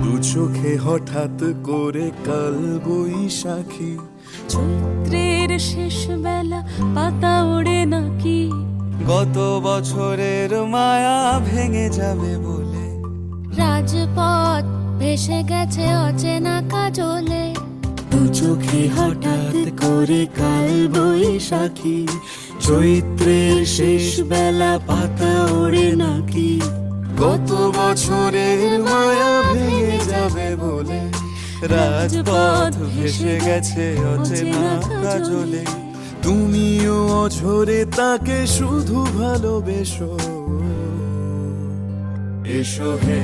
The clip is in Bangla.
দু চোখে হঠাৎ করে কাল বৈশাখী, চৈত্রের শেষ বেলা পাতা ওড়ে নাকি, গত বছরের মায়া ভেঙে যাবে বলে, রাজপথ ভেসে গেছে অচেনা কাজলে। দু চোখে হঠাৎ করে কাল বৈশাখী, চৈত্রের শেষ বেলা পাতা ওড়ে নাকি, গত বছরের মায়া ভেঙে যাবে বলে, রাজপথ ভেসে গেছে অচেনা কাজলে। তুমিও অঝরে তাকে শুধু ভালোবেসো, এসো হে